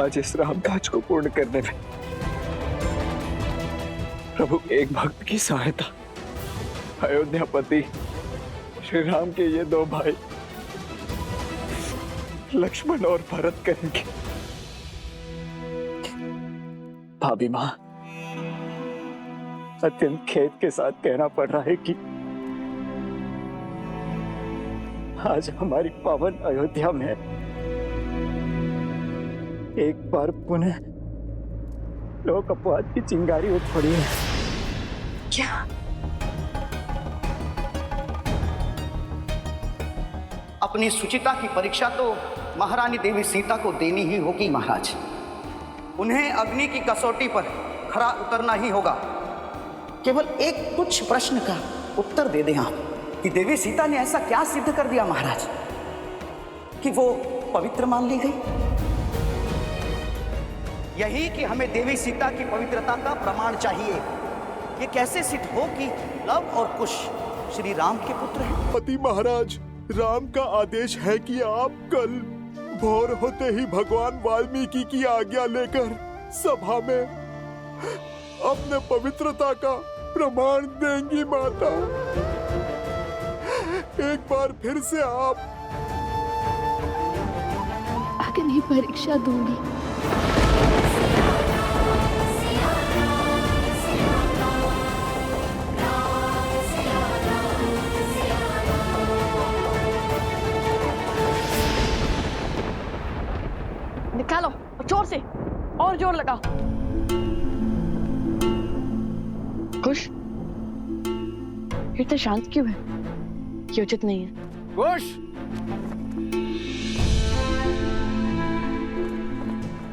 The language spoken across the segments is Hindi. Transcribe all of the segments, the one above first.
आज इस राम काज को पूर्ण करने में प्रभु एक भक्त की सहायता अयोध्यापति श्री राम के ये दो भाई लक्ष्मण और भरत करेंगे। भाभी मां, अत्यंत खेद के साथ कहना पड़ रहा है कि आज हमारी पावन अयोध्या में एक बार पुनः लोक अपवाद की चिंगारी उठ पड़ी है। क्या? अपनी सुचिता की परीक्षा तो महारानी देवी सीता को देनी ही होगी महाराज। उन्हें अग्नि की कसौटी पर खरा उतरना ही होगा। केवल एक तुच्छ प्रश्न का उत्तर दे दें आप कि देवी सीता ने ऐसा क्या सिद्ध कर दिया महाराज कि वो पवित्र मान ली गई। यही कि हमें देवी सीता की पवित्रता का प्रमाण चाहिए। ये कैसे सिद्ध हो कि लव और कुश श्री राम के पुत्र हैं? पति महाराज, राम का आदेश है कि आप कल भोर होते ही भगवान वाल्मीकि की आज्ञा लेकर सभा में अपने पवित्रता का प्रमाण देंगी माता। एक बार फिर से आप अग्नि परीक्षा दूंगी। निकालो जोर से, और जोर लगाओ। कुश, इतना शांत क्यों है? ये उचित नहीं है। कुश,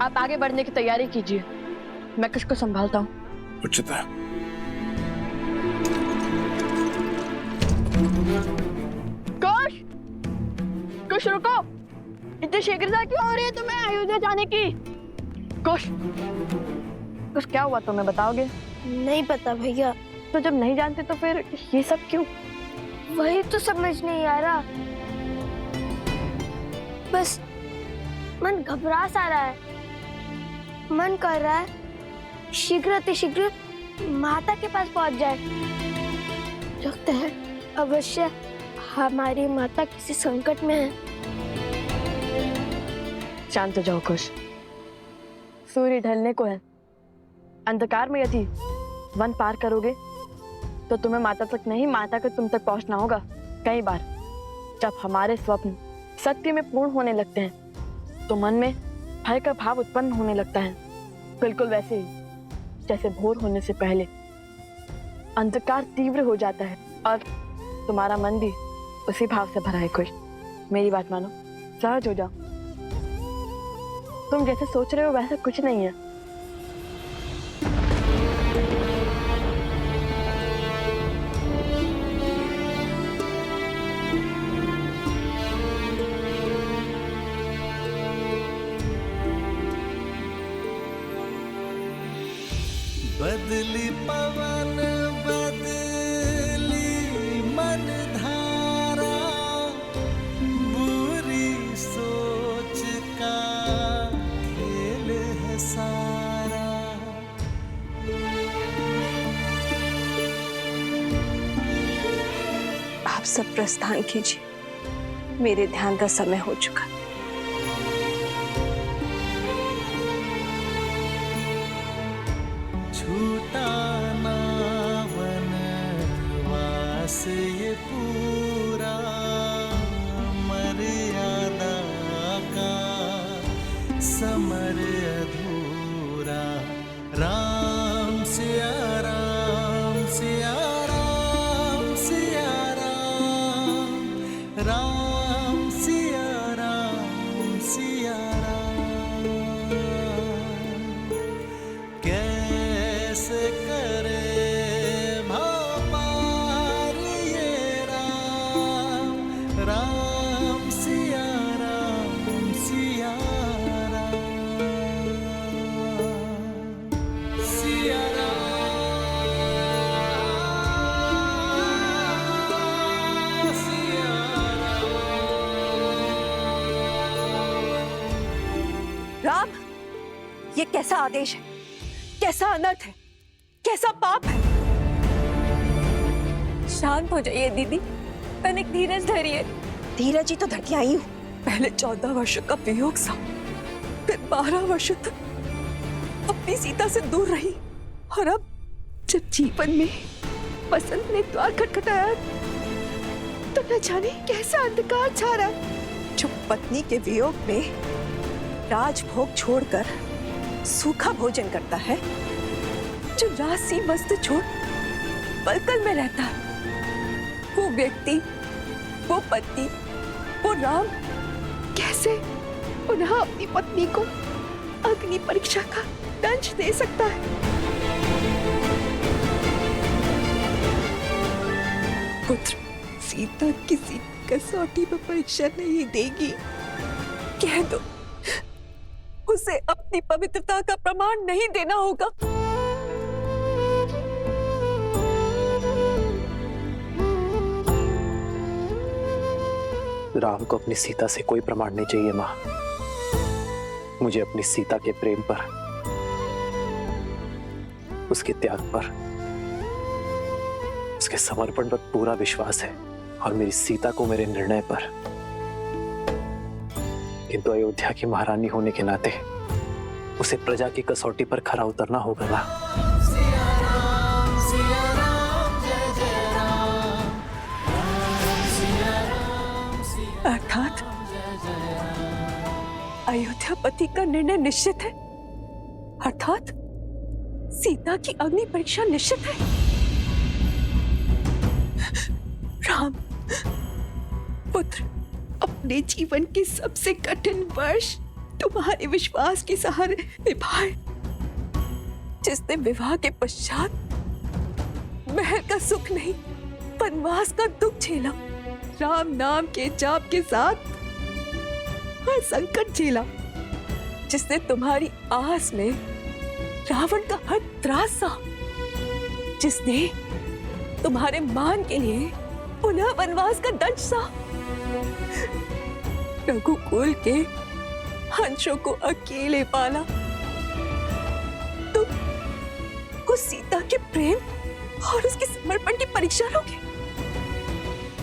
आप आगे बढ़ने की तैयारी कीजिए, मैं कुश को संभालता हूँ। उचित है। कुश, कुश रुको, इतनी शीघ्रता क्यों हो रही है तुम्हें अयोध्या जाने की? कुश, कुश क्या हुआ तुम्हें बताओगे? नहीं पता भैया। तो जब नहीं जानते तो फिर ये सब क्यों? वही तो समझ नहीं आ रहा, बस मन घबरा सा रहा है। मन कर रहा है शीघ्र अतिशीघ्र माता के पास पहुंच जाए। लगता है अवश्य हमारी माता किसी संकट में है। शांत हो जाओ कुश, सूर्य ढलने को है। अंधकार में यदि वन पार करोगे तो तुम्हें माता तक नहीं, माता को तुम तक पहुंचना होगा। कई बार जब हमारे स्वप्न सत्य में पूर्ण होने लगते हैं तो मन में भय का भाव उत्पन्न होने लगता है, बिल्कुल वैसे ही जैसे भोर होने से पहले अंधकार तीव्र हो जाता है और तुम्हारा मन भी उसी भाव से भरा है। कुश, मेरी बात मानो, सहज हो जाओ। तुम जैसे सोच रहे हो वैसा कुछ नहीं है। बदली पवन बदली मन धारा, बुरी सोच का खेल है सारा। आप सब प्रस्थान कीजिए, मेरे ध्यान का समय हो चुका। छूटा ना वनवास ये पूरा, मर्यादा का समर अधूरा। राम सिया राम सिया राम सिया राम, राम सिया राम सिया राम। कैसे करे भापार ये राम, ये कैसा आदेश है, कैसा अनर्थ है, कैसा पाप है? शांत हो जाइए दीदी, तनिक धीरज धरिए। धीरज ही तो धरती आई हूँ। पहले 14 वर्षों का वियोग सा, फिर 12 वर्षों तक अपनी सीता से दूर रही, और अब जब जीवन में बसंत ने द्वार खटखटाया तो न जाने कैसा अंधकार छा रहा है। जो पत्नी के वियोग में राजभोग छोड़कर सूखा भोजन करता है, जो राशि वस्त्र छोड़ पलकल में रहता है, वो व्यक्ति, वो पति, वो राम कैसे पुनः अपनी पत्नी को अग्नि परीक्षा का दंश दे सकता है? पुत्र, सीता किसी कसौटी पर परीक्षा नहीं देगी। कह दो, उसे अपनी पवित्रता का प्रमाण नहीं देना होगा। राम को अपनी सीता से कोई प्रमाण नहीं चाहिए माँ। मुझे अपनी सीता के प्रेम पर, उसके त्याग पर, उसके समर्पण पर पूरा विश्वास है, और मेरी सीता को मेरे निर्णय पर। किंतु अयोध्या की महारानी होने के नाते उसे प्रजा की कसौटी पर खरा उतरना होगा ना। अर्थात अयोध्यापति का निर्णय निश्चित है, अर्थात सीता की अग्नि परीक्षा निश्चित है। राम पुत्र, अपने जीवन के सबसे कठिन वर्ष तुम्हारे विश्वास के सहारे निभाए। जिसने विवाह के पश्चात महल का सुख नहीं, वनवास का दुख झेला, राम नाम के जाप के साथ हर संकट झेला, जिसने तुम्हारी आस में रावण का हर त्रास सहा, जिसने तुम्हारे मान के लिए पुनः वनवास का दंश सहा, रघुकुल के हंसों को अकेले पाला, तुम उस सीता के प्रेम और उसके समर्पण की परीक्षा लोगे।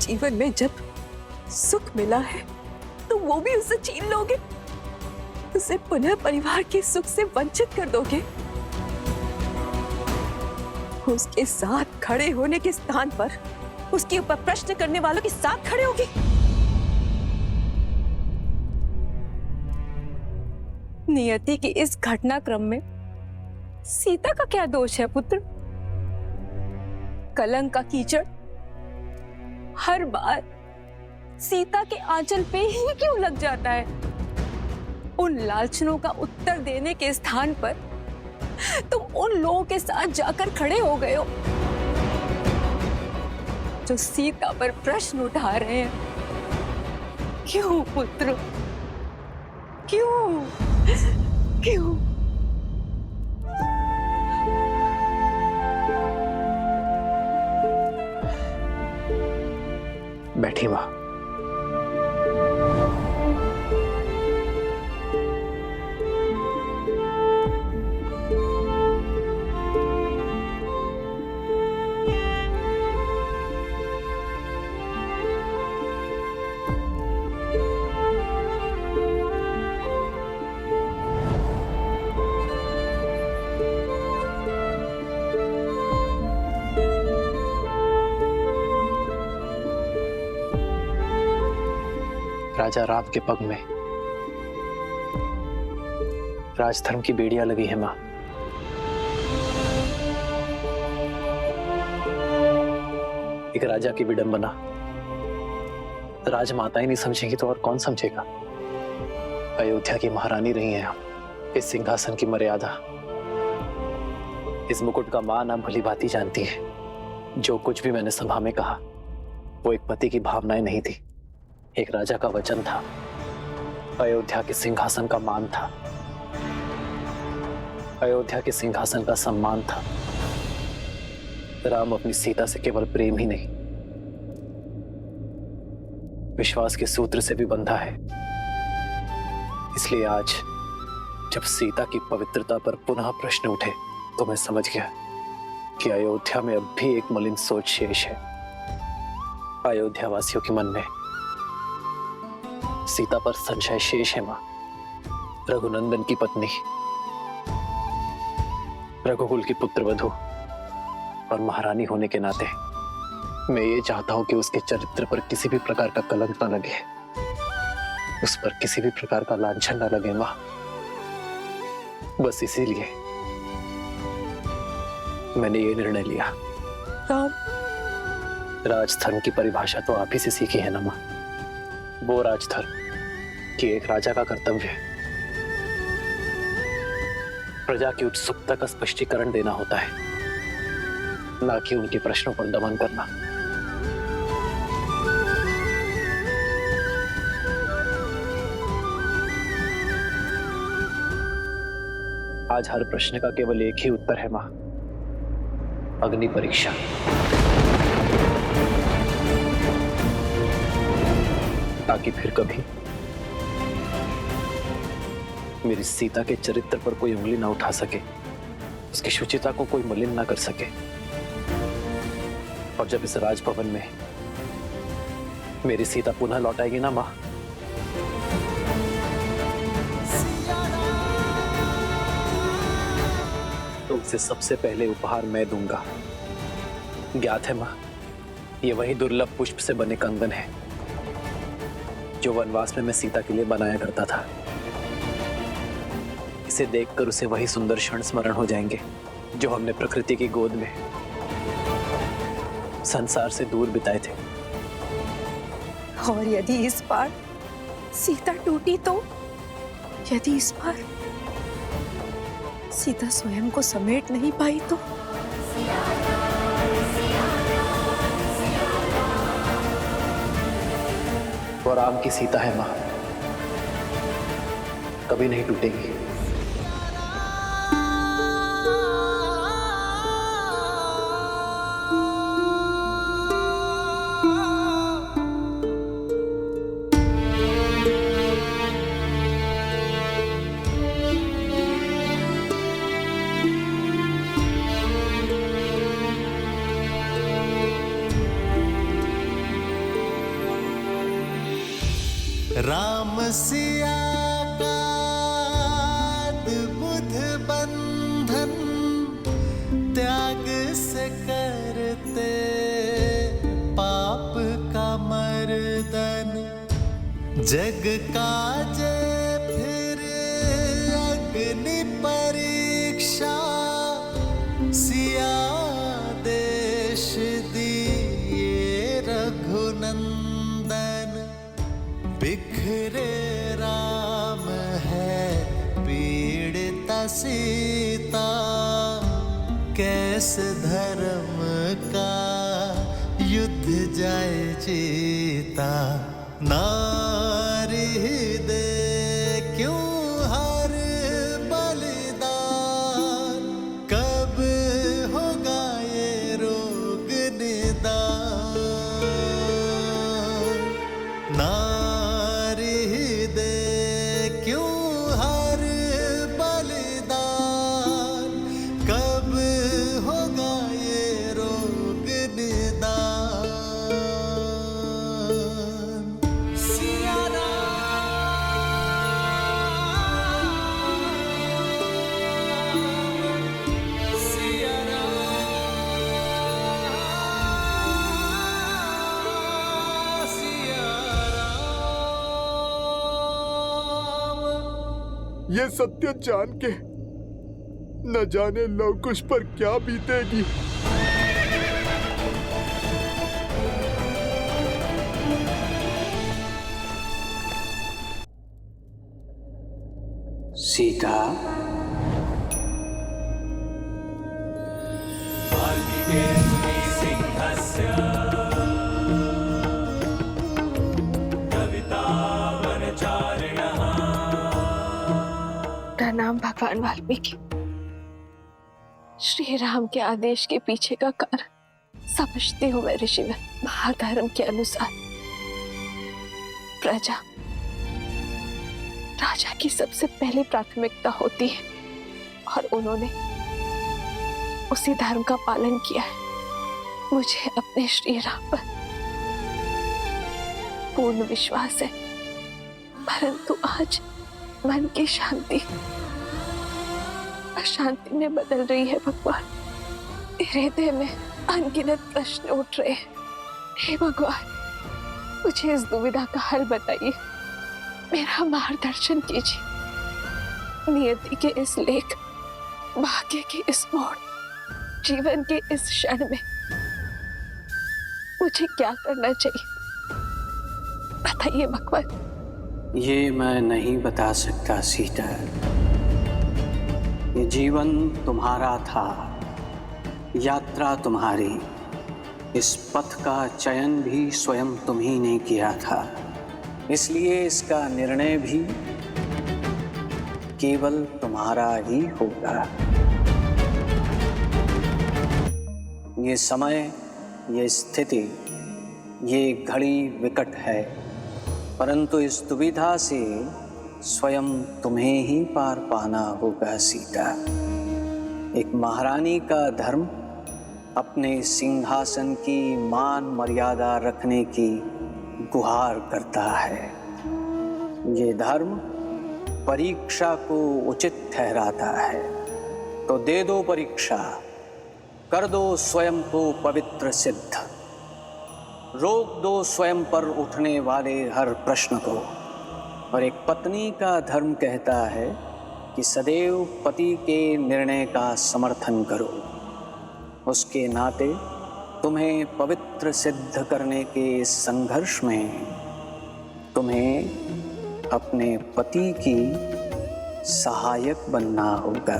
जीवन में जब सुख मिला है तो वो भी उसे छीन लोगे, उसे पुनः परिवार के सुख से वंचित कर दोगे, उसके साथ खड़े होने के स्थान पर उसके ऊपर प्रश्न करने वालों के साथ खड़े होगे। नियति के इस घटनाक्रम में सीता का क्या दोष है पुत्र? कलंक का कीचड़ हर बार सीता के आंचल पे ही क्यों लग जाता है? उन लालचनों का उत्तर देने के स्थान पर तुम उन लोगों के साथ जाकर खड़े हो गए हो जो सीता पर प्रश्न उठा रहे हैं। क्यों पुत्र, क्यों क्यों? बैठी मां। राजा राम के पग में राजधर्म की बेड़ियां लगी है मां। एक राजा की विडंबना राजमाता ही नहीं समझेगी तो और कौन समझेगा? अयोध्या की महारानी रही हैं हम। इस सिंहासन की मर्यादा, इस मुकुट का मान आप भली भांति जानती है। जो कुछ भी मैंने सभा में कहा वो एक पति की भावनाएं नहीं थी, एक राजा का वचन था, अयोध्या के सिंहासन का मान था, अयोध्या के सिंहासन का सम्मान था। राम अपनी सीता से केवल प्रेम ही नहीं, विश्वास के सूत्र से भी बंधा है। इसलिए आज जब सीता की पवित्रता पर पुनः प्रश्न उठे तो मैं समझ गया कि अयोध्या में अब भी एक मलिन सोच शेष है। अयोध्या वासियों के मन में सीता पर संशय शेष है। मां, रघुनंदन की पत्नी, रघुकुल की पुत्रवधू और महारानी होने के नाते मैं ये चाहता हूं कि उसके चरित्र पर किसी भी प्रकार का कलंक न लगे, उस पर किसी भी प्रकार का लांछन न लगे। मां, बस इसीलिए मैंने ये निर्णय लिया। राम, राजधर्म की परिभाषा तो आप ही से सीखी है ना मां। वो राजधर्म कि एक राजा का कर्तव्य है प्रजा की उत्सुकता का स्पष्टीकरण देना होता है, ना कि उनके प्रश्नों पर दमन करना। आज हर प्रश्न का केवल एक ही उत्तर है मां, अग्नि परीक्षा। ताकि फिर कभी मेरी सीता के चरित्र पर कोई उंगली ना उठा सके, उसकी शुचिता को कोई मलिन ना कर सके। और जब इस राजभवन में मेरी सीता पुनः लौट आएगी ना मां, तो उसे सबसे पहले उपहार मैं दूंगा। ज्ञात है मां, ये वही दुर्लभ पुष्प से बने कंगन है जो वनवास में मैं सीता के लिए बनाया करता था। इसे देखकर उसे वही सुंदर क्षण स्मरण हो जाएंगे जो हमने प्रकृति की गोद में संसार से दूर बिताए थे। और यदि इस बार सीता टूटी तो, यदि इस बार सीता स्वयं को समेट नहीं पाई तो? वो राम की सीता है मां, कभी नहीं टूटेगी। राम सिया का अद्भुत बंधन त्याग से करते पाप का मर्दन, जग का जय फिर अग्नि परीक्षा, सिया देश दिए रघुनंदन, बिखरे राम है पीड़िता सीता, कैसे धर्म का युद्ध जाए जीता, नारी दे क्यों हर बलिदान, कब होगा ये रोग निदान, नारी दे क्यों हर बलिदान, कब होगा ये रोग निदान। सिया राम, सिया राम, सिया राम। ये सत्य जान के न जाने लवकुश पर क्या बीतेगी। सीता, प्रणाम भगवान वाल्मीकि। श्री राम के आदेश के पीछे का कारण समझती हूँ मैं ऋषिवर। महाधर्म के अनुसार प्रजा राजा की सबसे पहली प्राथमिकता होती है और उन्होंने उसी धर्म का पालन किया है। मुझे अपने श्री राम पर पूर्ण विश्वास है, परंतु आज मन की शांति अशांति में बदल रही है। भगवान, मेरे हृदय में अनगिनत प्रश्न उठ रहे हैं। हे भगवान, मुझे इस दुविधा का हल बताइए, मेरा मार्गदर्शन कीजिए। नियति के इस लेख, भाग्य के इस मोड़, जीवन के इस क्षण में मुझे क्या करना चाहिए, बताइए भगवान। ये मैं नहीं बता सकता सीता। ये जीवन तुम्हारा था, यात्रा तुम्हारी, इस पथ का चयन भी स्वयं तुम ही ने किया था, इसलिए इसका निर्णय भी केवल तुम्हारा ही होगा। ये समय, ये स्थिति, ये घड़ी विकट है, परंतु इस दुविधा से स्वयं तुम्हें ही पार पाना होगा सीता। एक महारानी का धर्म अपने सिंहासन की मान मर्यादा रखने की गुहार करता है। ये धर्म परीक्षा को उचित ठहराता है, तो दे दो परीक्षा, कर दो स्वयं को पवित्र सिद्ध, रोक दो स्वयं पर उठने वाले हर प्रश्न को। और एक पत्नी का धर्म कहता है कि सदैव पति के निर्णय का समर्थन करो। उसके नाते तुम्हें पवित्र सिद्ध करने के इस संघर्ष में तुम्हें अपने पति की सहायक बनना होगा,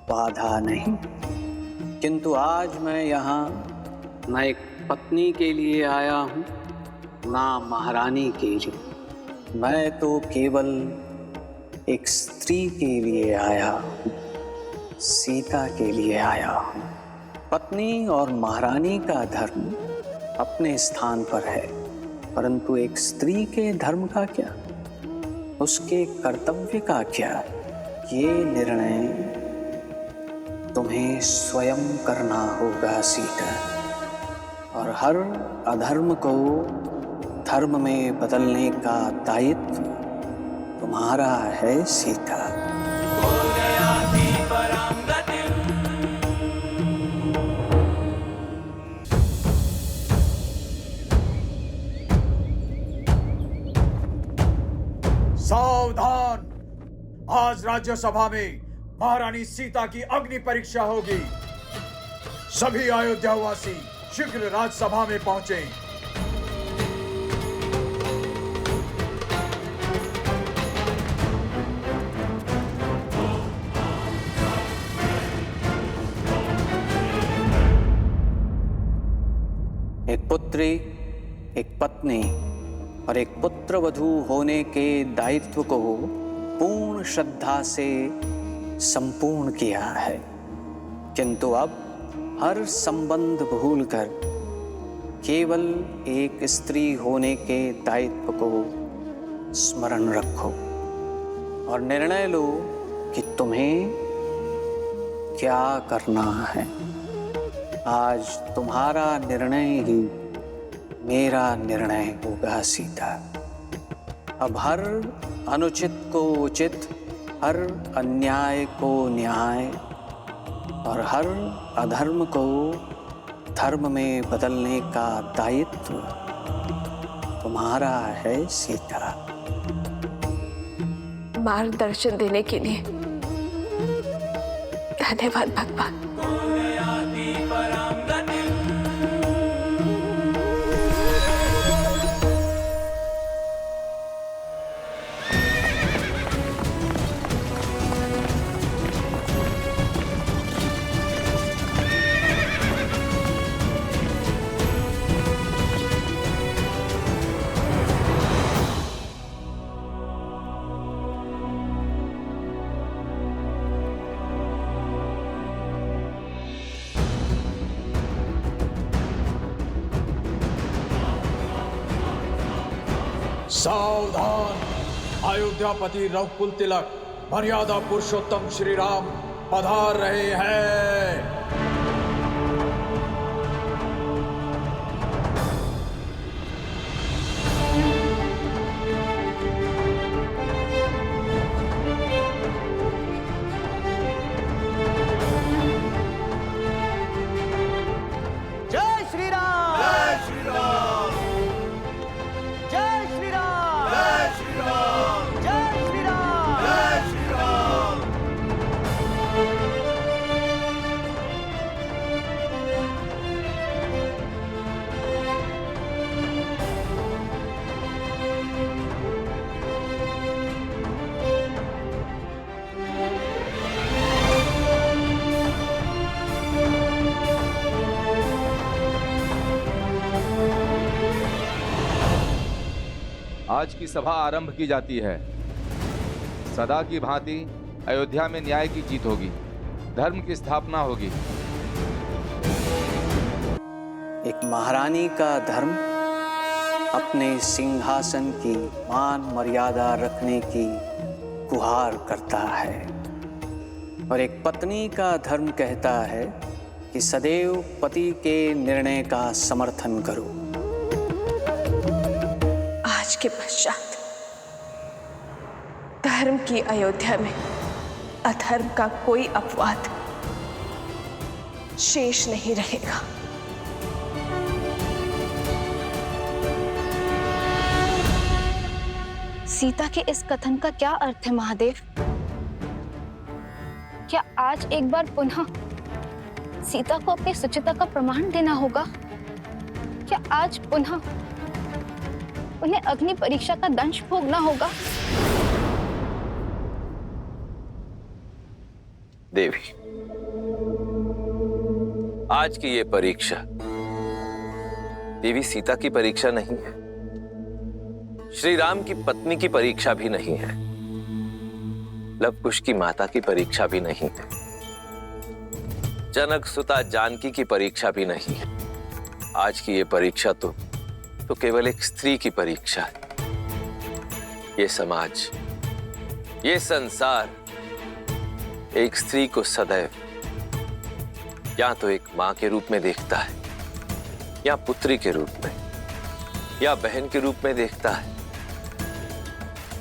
बाधा नहीं। किंतु आज मैं यहाँ न एक पत्नी के लिए आया हूँ, ना महारानी के लिए। मैं तो केवल एक स्त्री के लिए आया हूँ, सीता के लिए आया हूँ। पत्नी और महारानी का धर्म अपने स्थान पर है, परंतु एक स्त्री के धर्म का क्या, उसके कर्तव्य का क्या, ये निर्णय तुम्हें स्वयं करना होगा सीता। और हर अधर्म को धर्म में बदलने का दायित्व तुम्हारा है सीता। सावधान! आज राज्यसभा में महारानी सीता की अग्नि परीक्षा होगी। सभी अयोध्यावासी शीघ्र राज्यसभा में पहुंचे। एक पुत्री, एक पत्नी और एक पुत्रवधू होने के दायित्व को पूर्ण श्रद्धा से संपूर्ण किया है, किंतु अब हर संबंध भूलकर केवल एक स्त्री होने के दायित्व को स्मरण रखो और निर्णय लो कि तुम्हें क्या करना है। आज तुम्हारा निर्णय ही मेरा निर्णय होगा सीता। अब हर अनुचित को उचित, हर अन्याय को न्याय और हर अधर्म को धर्म में बदलने का दायित्व तुम्हारा है सीता। मार्गदर्शन देने के लिए धन्यवाद भगवान। सावधान! अयोध्यापति रघुकुल तिलक मर्यादा पुरुषोत्तम श्री राम पधार रहे हैं। जय श्री राम, जय श्री राम, जय श्री राम, जय श्री राम, जय श्री राम, जय श्री राम। आज की सभा आरंभ की जाती है। सदा की भांति अयोध्या में न्याय की जीत होगी, धर्म की स्थापना होगी। एक महारानी का धर्म अपने सिंहासन की मान मर्यादा रखने की गुहार करता है और एक पत्नी का धर्म कहता है कि सदैव पति के निर्णय का समर्थन करो। आज के पश्चात धर्म की अयोध्या में अधर्म का कोई अपवाद शेष नहीं रहेगा। सीता के इस कथन का क्या अर्थ है महादेव? क्या आज एक बार पुनः सीता को अपनी सुचिता का प्रमाण देना होगा? क्या आज पुनः उन्हें अग्नि परीक्षा का दंश भोगना होगा? देवी, आज की ये परीक्षा देवी सीता की परीक्षा नहीं है, श्री राम की पत्नी की परीक्षा भी नहीं है, लवकुश की माता की परीक्षा भी नहीं है, जनक सुता जानकी की परीक्षा भी नहीं है। आज की ये परीक्षा तो केवल एक स्त्री की परीक्षा है। ये समाज, ये संसार एक स्त्री को सदैव या तो एक मां के रूप में देखता है, या पुत्री के रूप में, या बहन के रूप में देखता है,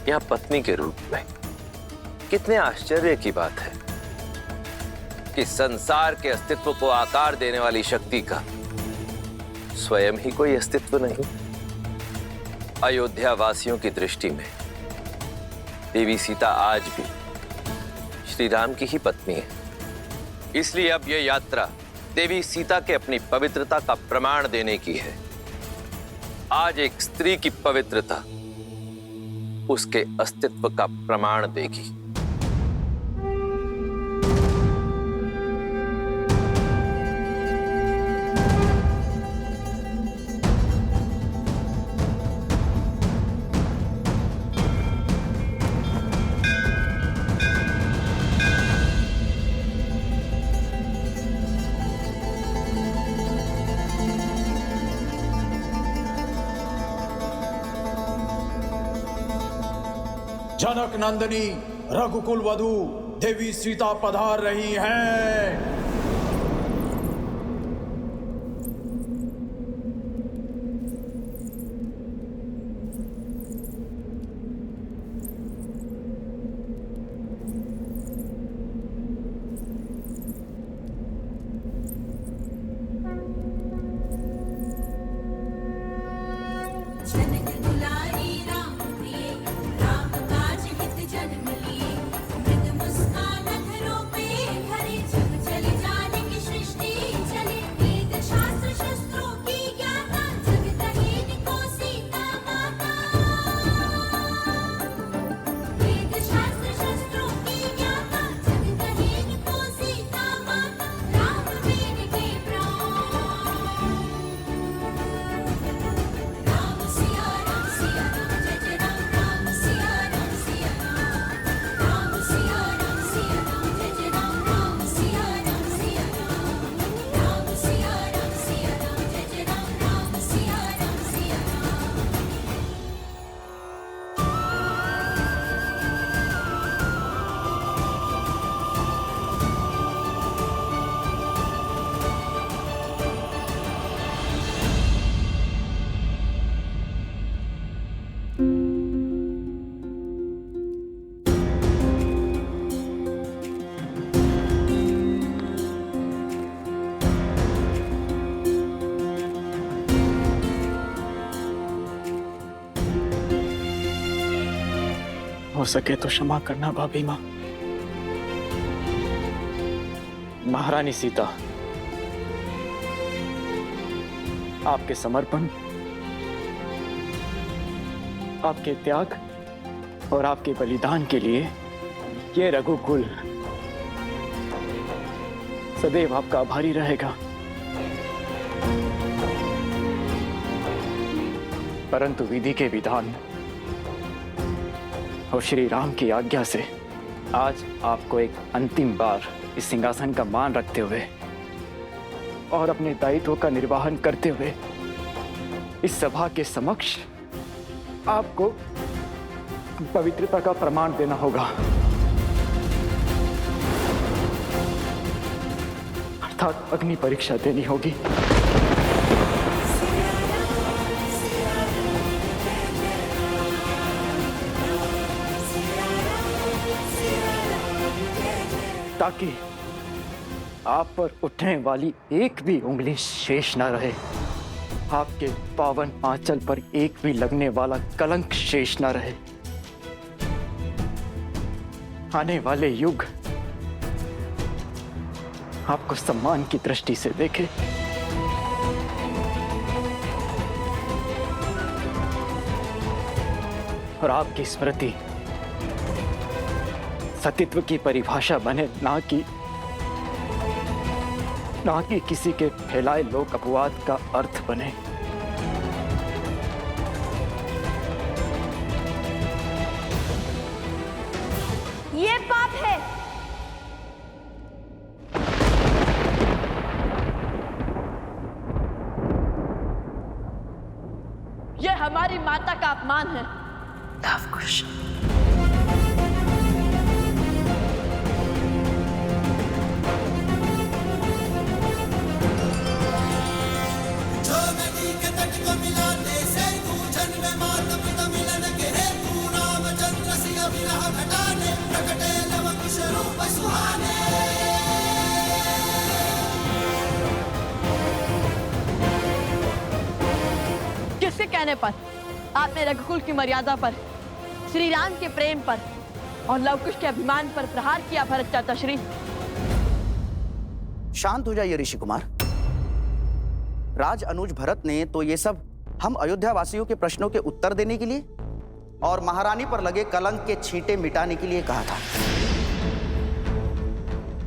या पत्नी के रूप में। कितने आश्चर्य की बात है कि संसार के अस्तित्व को आकार देने वाली शक्ति का स्वयं ही कोई अस्तित्व नहीं। अयोध्या वासियों की दृष्टि में देवी सीता आज भी श्री राम की ही पत्नी है। इसलिए अब यह यात्रा देवी सीता के अपनी पवित्रता का प्रमाण देने की है। आज एक स्त्री की पवित्रता उसके अस्तित्व का प्रमाण देगी। जनक नंदिनी रघुकुल वधू देवी सीता पधार रही हैं। चली हो सके तो क्षमा करना भाभी माँ। महारानी सीता, आपके समर्पण, आपके त्याग और आपके बलिदान के लिए ये रघुकुल सदैव आपका आभारी रहेगा। परंतु विधि के विधान और श्री राम की आज्ञा से आज आपको एक अंतिम बार इस सिंहासन का मान रखते हुए और अपने दायित्व का निर्वहन करते हुए इस सभा के समक्ष आपको पवित्रता का प्रमाण देना होगा, अर्थात अग्नि परीक्षा देनी होगी। ताकि आप पर उठने वाली एक भी उंगली शेष न रहे, आपके पावन आंचल पर एक भी लगने वाला कलंक शेष न रहे। आने वाले युग आपको सम्मान की दृष्टि से देखे, और आपकी स्मृति सतीत्व की परिभाषा बने, ना कि किसी के फैलाए लोक अपवाद का अर्थ बने। ये पाप है। ये हमारी माता का अपमान है। लवकुश, जो नदी के तट को मिलाने से पूजन में माता पिता मिलन के हेतु रामचंद्र सिया विरह घटाने प्रकटे लव कुश रूप सुहाने। किसके कहने पर आपने रघुकुल की मर्यादा पर, श्री राम के प्रेम पर और लवकुश के अभिमान पर प्रहार किया भरत चाचा श्री? शांत हो जाइए ऋषि कुमार। राज अनुज भरत ने तो ये सब हम अयोध्या वासियों के प्रश्नों के उत्तर देने के लिए और महारानी पर लगे कलंक के छींटे मिटाने के लिए कहा था।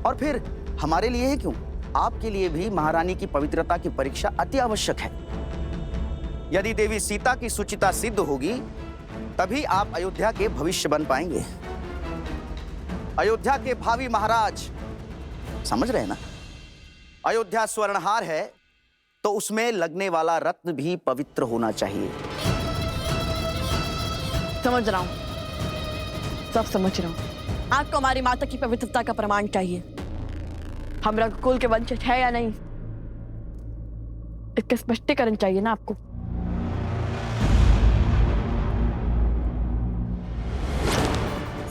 और फिर हमारे लिए है क्यों, आपके लिए भी महारानी की पवित्रता की परीक्षा अति आवश्यक है। यदि देवी सीता की सुचिता सिद्ध होगी तभी आप अयोध्या के भविष्य बन पाएंगे, अयोध्या के भावी महाराज। समझ रहे हैं ना? अयोध्या स्वर्णहार है तो उसमें लगने वाला रत्न भी पवित्र होना चाहिए। समझ रहा हूं, सब समझ रहा हूं। आपको हमारी माता की पवित्रता का प्रमाण चाहिए। हम रघुकुल के वंशज है या नहीं, इसका स्पष्टीकरण चाहिए ना आपको।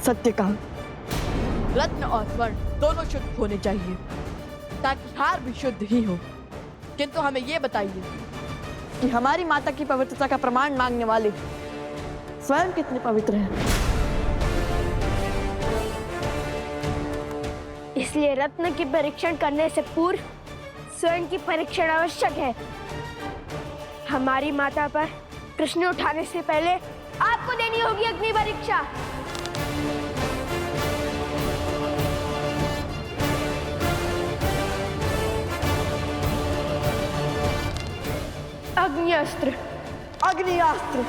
सत्य कहा, रत्न और स्वर्ण दोनों शुद्ध होने चाहिए ताकि हार भी शुद्ध ही हो। किंतु हमें यह बताइए कि हमारी माता की पवित्रता का प्रमाण मांगने वाले स्वयं कितने पवित्र हैं? इसलिए रत्न की परीक्षण करने से पूर्व स्वयं की परीक्षण आवश्यक है। हमारी माता पर प्रश्न उठाने से पहले आपको देनी होगी अग्नि परीक्षा। अग्निअस्त्र, अग्नियास्त्र।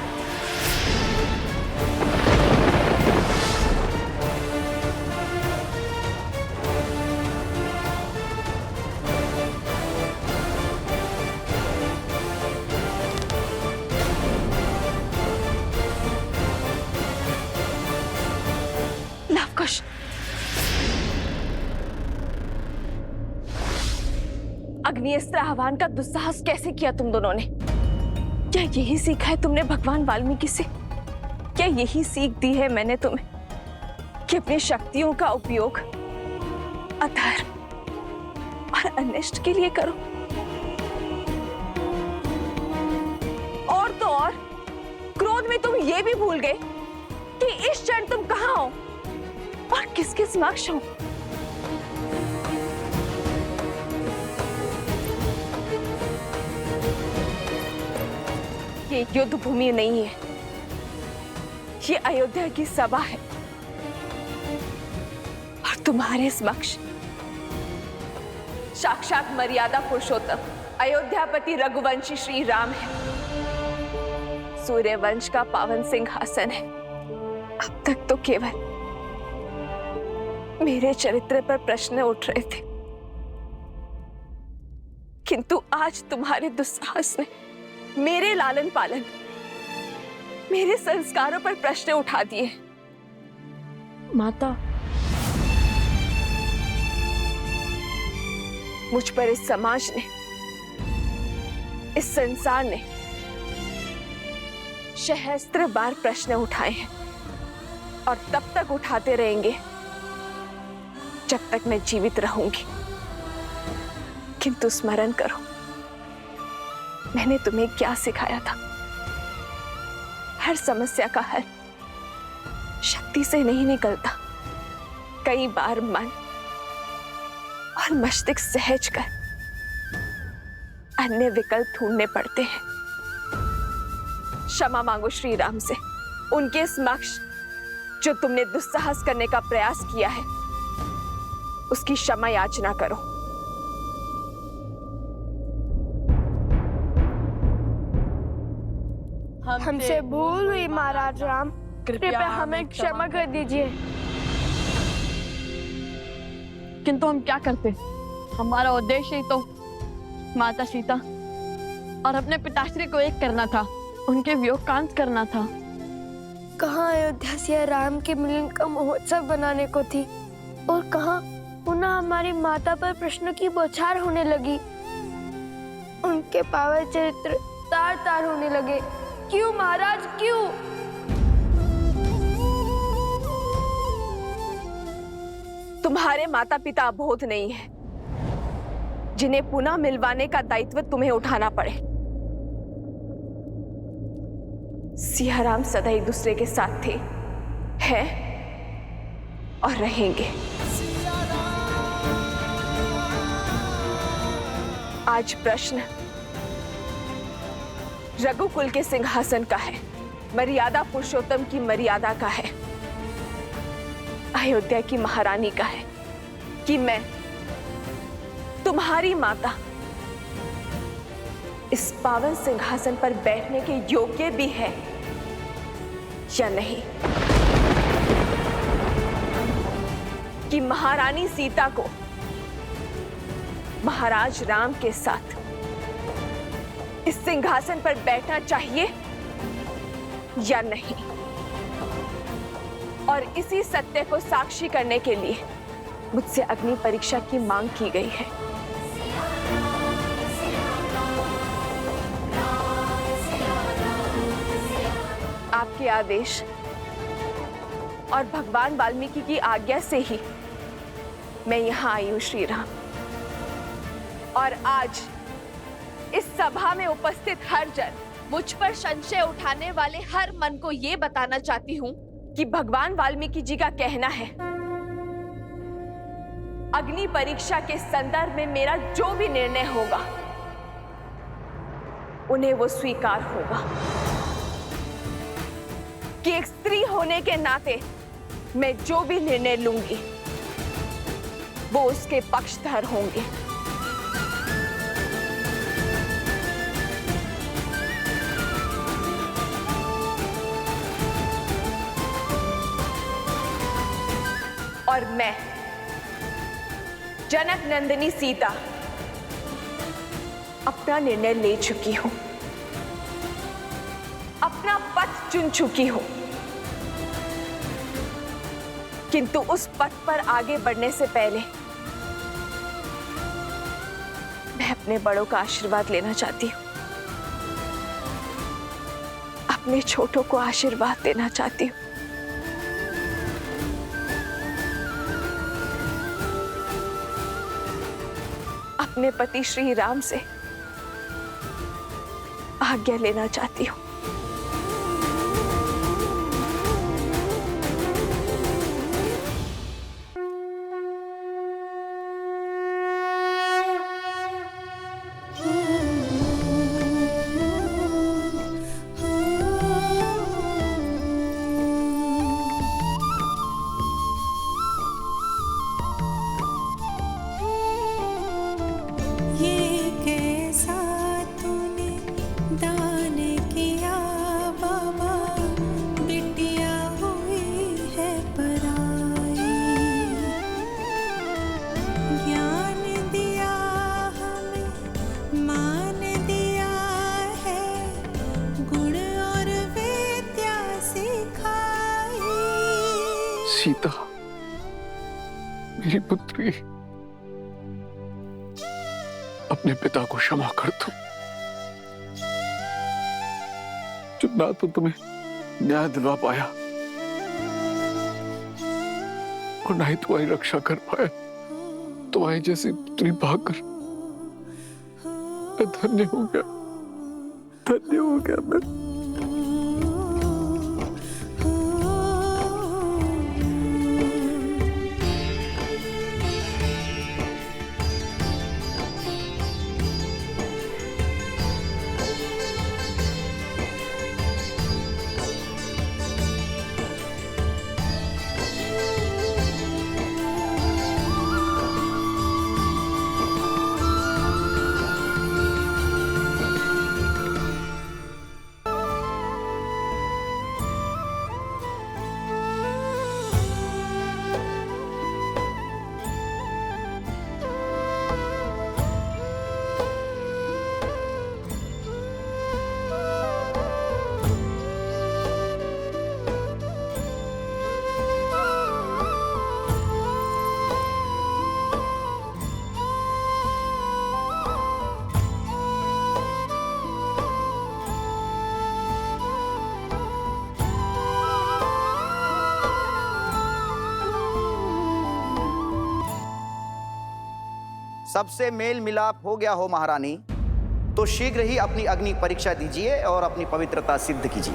लवकुश, अग्निअस्त्र आह्वान का दुस्साहस कैसे किया तुम दोनों ने? क्या यही सीखा है तुमने भगवान वाल्मीकि से? क्या यही सीख दी है मैंने तुम्हें कि अपनी शक्तियों का उपयोग अधर्म और अनिष्ट के लिए करो? और तो और क्रोध में तुम ये भी भूल गए कि इस इस क्षण तुम कहाँ हो और किसके समक्ष हो? ये युद्ध भूमि नहीं है, ये अयोध्या की सभा है और तुम्हारे समक्ष साक्षात मर्यादा पुरुषोत्तम अयोध्यापति रघुवंशी श्री राम है। सूर्यवंश का पावन सिंहासन है। अब तक तो केवल मेरे चरित्र पर प्रश्न उठ रहे थे, किंतु आज तुम्हारे दुस्साहस ने मेरे लालन पालन, मेरे संस्कारों पर प्रश्न उठा दिए। माता, मुझ पर इस समाज ने, इस संसार ने सहस्त्र बार प्रश्न उठाए हैं और तब तक उठाते रहेंगे जब तक मैं जीवित रहूंगी। किंतु स्मरण करो, मैंने तुम्हें क्या सिखाया था? हर समस्या का हल शक्ति से नहीं निकलता, कई बार मन और मस्तिष्क सहज कर अन्य विकल्प ढूंढने पड़ते हैं। क्षमा मांगो श्री राम से, उनके समक्ष जो तुमने दुस्साहस करने का प्रयास किया है उसकी क्षमा याचना करो। हमसे भूल हुई महाराज राम, कृपया हमें क्षमा कर दीजिए। किंतु हम क्या करते? हमारा उद्देश्य ही तो माता सीता और अपने पिताश्री को एक करना था, उनके वियोग का अंत करना था। कहाँ अयोध्या से राम के मिलन का महोत्सव बनाने को थी और कहाँ पुनः हमारी माता पर प्रश्नों की बौछार होने लगी। उनके पावन चरित्र तार तार होने लगे। क्यों महाराज, क्यों? तुम्हारे माता पिता अबोध नहीं है, जिन्हें पुनः मिलवाने का दायित्व तुम्हें उठाना पड़े। सियाराम सदा एक दूसरे के साथ थे, हैं और रहेंगे। आज प्रश्न रघुकुल के सिंहासन का है, मर्यादा पुरुषोत्तम की मर्यादा का है, अयोध्या की महारानी का है कि मैं तुम्हारी माता इस पावन सिंहासन पर बैठने के योग्य भी है या नहीं, कि महारानी सीता को महाराज राम के साथ इस सिंहासन पर बैठना चाहिए या नहीं। और इसी सत्य को साक्षी करने के लिए मुझसे अग्नि परीक्षा की मांग की गई है। आपके आदेश और भगवान वाल्मीकि की आज्ञा से ही मैं यहां आई हूं श्री राम। और आज इस सभा में उपस्थित हर जन, मुझ पर संशय उठाने वाले हर मन को यह बताना चाहती हूं कि भगवान वाल्मीकि जी का कहना है, अग्नि परीक्षा के संदर्भ में मेरा जो भी निर्णय होगा उन्हें वो स्वीकार होगा, कि एक स्त्री होने के नाते मैं जो भी निर्णय लूंगी वो उसके पक्षधर होंगे। और मैं जनक नंदिनी सीता अपना निर्णय ले चुकी हूं, अपना पथ चुन चुकी हूं, किंतु उस पथ पर आगे बढ़ने से पहले मैं अपने बड़ों का आशीर्वाद लेना चाहती हूं, अपने छोटों को आशीर्वाद देना चाहती हूं। अपने पति श्री राम से आज्ञा लेना चाहती हूं। सीता, मेरी पुत्री, अपने पिता को क्षमा कर दो, जो ना तो तुम्हें न्याय दिलवा पाया और ना ही तुम्हारी रक्षा कर पाया। तुम्हारी जैसी पुत्री पाकर मैं धन्य हो गया, धन्य हो गया मैं। सबसे मेल मिलाप हो गया हो महारानी, तो शीघ्र ही अपनी अग्नि परीक्षा दीजिए और अपनी पवित्रता सिद्ध कीजिए।